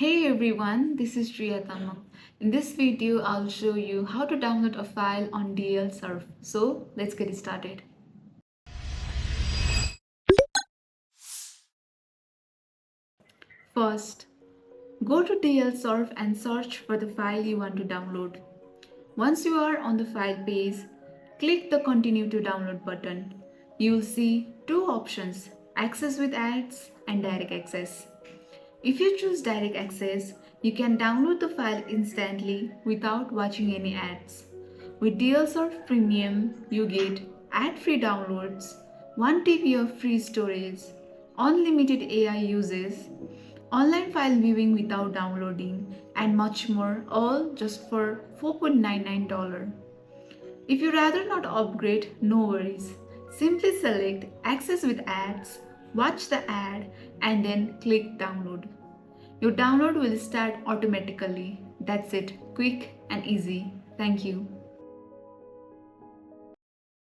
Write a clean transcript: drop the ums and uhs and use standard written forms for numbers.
Hey everyone, this is Priyatama. In this video, I'll show you how to download a file on DLSurf. So let's get started. First, go to DLSurf and search for the file you want to download. Once you are on the file page, click the Continue to Download button. You will see two options, Access with Ads and Direct Access. If you choose direct access, you can download the file instantly without watching any ads. With DLSurf Premium, you get ad-free downloads, 1 TB of free storage, unlimited AI uses, online file viewing without downloading, and much more, all just for $4.99. If you rather not upgrade, no worries. Simply select Access with Ads, watch the ad, and then click Download. Your download will start automatically. That's it, quick and easy. Thank you.